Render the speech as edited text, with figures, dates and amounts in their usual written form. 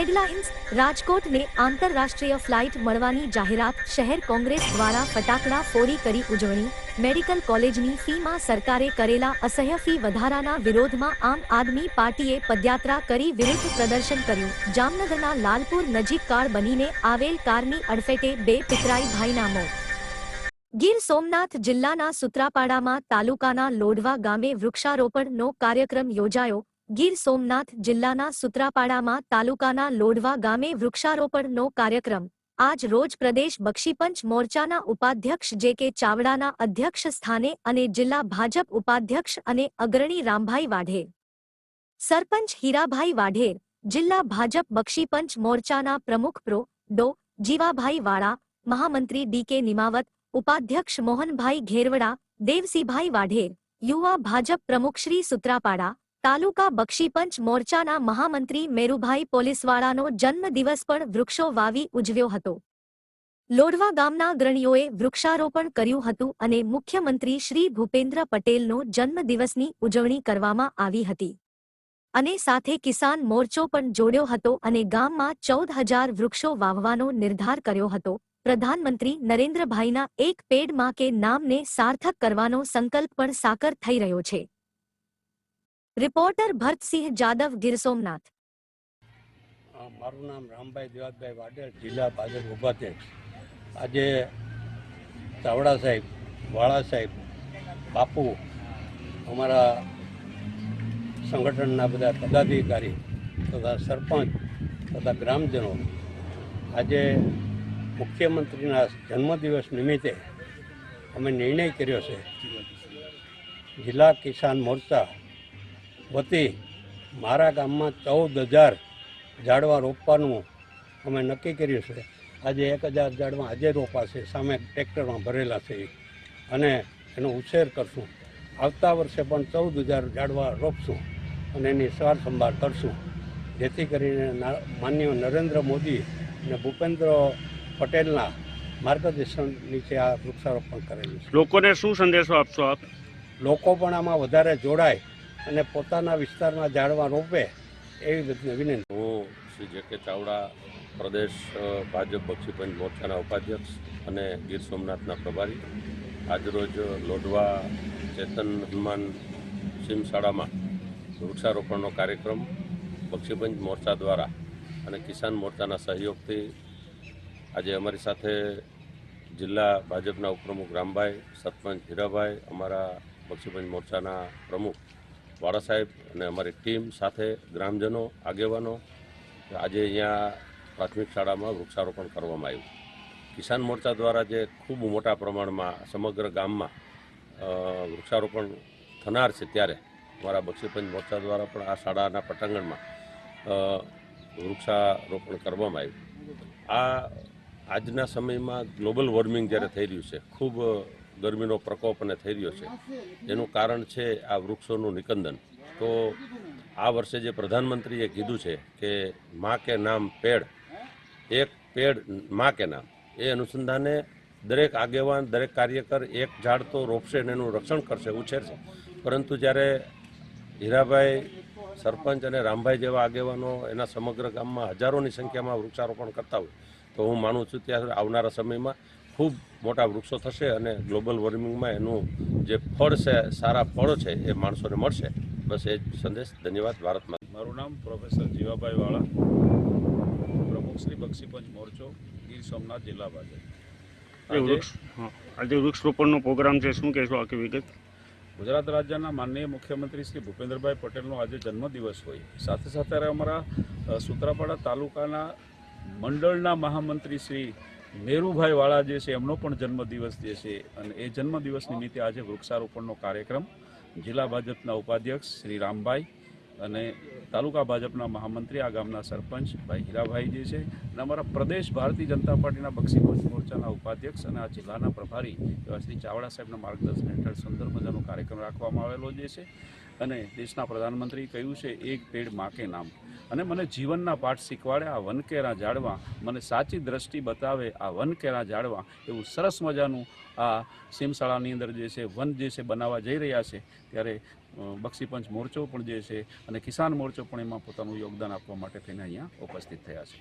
Headlines Rajkot ने आंतरराष्ट्रीय flight मळवानी जाहेरात। शहर कांग्रेस द्वारा फटाकड़ा फोड़ी करी उजवणी। मेडिकल कॉलेजनी फी में सरकारे करेला असह्य फी वधाराना विरोधमां आम आदमी पार्टीए पदयात्रा करी विरुद्ध प्रदर्शन कर्युं। जामनगरना लालपुर नजीक कार बनीने आवेल कारनी अडफेटे बे पितराई भाईना मोत। गीर सोमनाथ जिल्लाना सुत्रापाडामां तालुकाना लोढवा गामे वृक्षारोपणनो कार्यक्रम योजायो। गीर सोमनाथ जिल्लाना सुत्रापाडामां तालुकाना लोढवा गामे वृक्षारोपणनो कार्यक्रम आज रोज प्रदेश बक्षीपंच मोर्चाना उपाध्यक्ष जे.के. चावडाना अध्यक्ष स्थाने अने जिल्ला भाजप उपाध्यक्ष अने अग्रणी रामभाई वाढेर, सरपंच हीराभाई वाढेर, जिल्ला भाजप बक्षीपंच मोर्चाना प्रमुख प्रो. जीवाभाई वाळा, महामंत्री डी.के. निमावत, उपाध्यक्ष मोहनभाई घेरवड़ा, देवसीभाई वाढेर, युवा भाजप प्रमुख श्री सुत्रापाड़ा तालुका बक्षीपंच मोर्चाना महामंत्री मेरुभाई पोलीसवाळानो जन्मदिवस पण वृक्षो वावी उजव्यो हतो। लोढवा गामना अग्रणीओए वृक्षारोपण कर्युं हतुं अने मुख्यमंत्री श्री भूपेन्द्र पटेलनो जन्मदिवसनी उजवणी करवामां आवी हती अने साथे किसान मोर्चो पण जोड्यो हतो अने गाममां 14,000 वृक्षो वाववानो निर्धार कर्यो हतो। प्रधानमंत्री नरेन्द्रभाईना एक पेड़ मां के नामने सार्थक करवानो संकल्प पण साकार थई रह्यो छे। रिपोर्टर भरतसिंह जादव, गीर सोमनाथ। मारू नाम रामभाई देवाभाई वाडेर, जिला भाजप उपाध्यक्ष। आज चावड़ा साहेब, वाला साहेब, बापू, अमरा संगठनना बधा पदाधिकारी तथा सरपंच तथा ग्रामजनों आज मुख्यमंत्रीना जन्मदिवस निमित्ते अमे निर्णय कर्यो छे। जिला किसान मोर्चा वती मारा गाममां 14,000 झाड़वा रोपवानुं अमे नक्की कर्युं छे। आज 1,000 झाड़वा आजे रोपाशे, सामे ट्रेक्टरमां भरेला छे अने एनो उछेर करशुं। आवता वर्षे पण 14,000 झाड़वा रोपशुं अने एनी सार संभाळ करशुं, जेथी करीने माननीय नरेन्द्र मोदी અને ભૂપેન્દ્ર પટેલના માર્ગદર્શન નીચે આ વૃક્ષારોપણ કરેલું છે। લોકોને શું સંદેશો આપશો આપ? લોકો પણ આમાં વધારે જોડાય અને પોતાના વિસ્તારમાં ઝાડવા રોપે એવી વિનંતી। હું શ્રી જે.કે. ચાવડા, પ્રદેશ ભાજપ બક્ષીપંચ મોરચાના ઉપાધ્યક્ષ અને ગીર સોમનાથના પ્રભારી આજરોજ લોઢવા ચેતન હનુમાન સિમ શાળામાં વૃક્ષારોપણનો કાર્યક્રમ બક્ષીપંચ મોરચા દ્વારા અને કિસાન મોરચાના સહયોગથી આજે અમારી સાથે જિલ્લા ભાજપના ઉપપ્રમુખ રામભાઈ, સરપંચ હીરાભાઈ, અમારા બક્ષીપંચ મોરચાના પ્રમુખ વાળા સાહેબ અને અમારી ટીમ સાથે ગ્રામજનો આગેવાનો આજે અહીંયા પ્રાથમિક શાળામાં વૃક્ષારોપણ કરવામાં આવ્યું। કિસાન મોરચા દ્વારા જે ખૂબ મોટા પ્રમાણમાં સમગ્ર ગામમાં વૃક્ષારોપણ થનાર છે ત્યારે અમારા બક્ષીપંચ મોરચા દ્વારા પણ આ શાળાના પટાંગણમાં વૃક્ષારોપણ કરવામાં આવ્યું। આજના સમયમાં ગ્લોબલ વોર્મિંગ જ્યારે થઈ રહ્યું છે, ખૂબ ગરમીનો પ્રકોપ અને થઈ રહ્યો છે, એનું કારણ છે આ વૃક્ષોનું નિકંદન। તો આ વર્ષે જે પ્રધાનમંત્રીએ કીધું છે કે માં કે નામ પેડ, એક પેડ માં કે નામ, એ અનુસંધાને દરેક આગેવાન, દરેક કાર્યકર એક ઝાડ તો રોપશે અને એનું રક્ષણ કરશે, ઉછેરશે, પરંતુ જ્યારે હીરાભાઈ, સરપંચ અને રામભાઈ જેવા આગેવાનો એના સમગ્ર ગામમાં હજારોની સંખ્યામાં વૃક્ષારોપણ કરતા હોય તો હું માનું છું ત્યાં આવનારા સમયમાં ખૂબ મોટા વૃક્ષો થશે અને ગ્લોબલ વોર્મિંગમાં એનું જે ફળ છે, સારા ફળો છે, એ માણસોને મળશે। બસ એ જ સંદેશ। ધન્યવાદ। ભારત માતા। મારું નામ પ્રોફેસર જીવાભાઈ વાળા, પ્રમુખ શ્રી બક્ષીપંચ મોરચો, ગીર સોમનાથ જિલ્લા ભાજપ। આજે વૃક્ષરોપણનો પ્રોગ્રામ છે, શું કહેશો આખી વિગત? ગુજરાત રાજ્યના માનનીય મુખ્યમંત્રી શ્રી ભૂપેન્દ્રભાઈ પટેલનો આજે જન્મદિવસ હોય, સાથે સાથે અમારા સુત્રાપાડા તાલુકાના મંડળના મહામંત્રી શ્રી મેરુભાઈ વાળા જે છે એમનો પણ જન્મદિવસ જે છે અને એ જન્મદિવસ નિમિત્તે આજે વૃક્ષારોપણનો કાર્યક્રમ જિલ્લા ભાજપના ઉપાધ્યક્ષ શ્રી રામભાઈ અને તાલુકા ભાજપના મહામંત્રી આ ગામના સરપંચ ભાઈ હીરાભાઈ જે છે અને અમારા પ્રદેશ ભારતીય જનતા પાર્ટીના બક્ષીપંચ મોરચાના ઉપાધ્યક્ષ અને આ જિલ્લાના પ્રભારી એવા શ્રી ચાવડા સાહેબના માર્ગદર્શન હેઠળ સુંદર મજાનો કાર્યક્રમ રાખવામાં આવેલો જે છે। અને દેશના પ્રધાનમંત્રી કહ્યું છે એક પેડ માં કે નામ, અને મને જીવનના પાઠ શીખવાડે આ વનકેરા ઝાડવા, મને સાચી દ્રષ્ટિ બતાવે આ વનકેરા ઝાડવા, એવું સરસ મજાનું આ સીમશાળાની અંદર જે છે વન જે છે બનાવવા જઈ રહ્યા છે. ત્યારે બક્ષીપંચ મોરચો પણ જે છે અને કિસાન મોરચો પણ એમાં પોતાનું યોગદાન આપવા માટે થઈને અહીંયા ઉપસ્થિત થયા છે.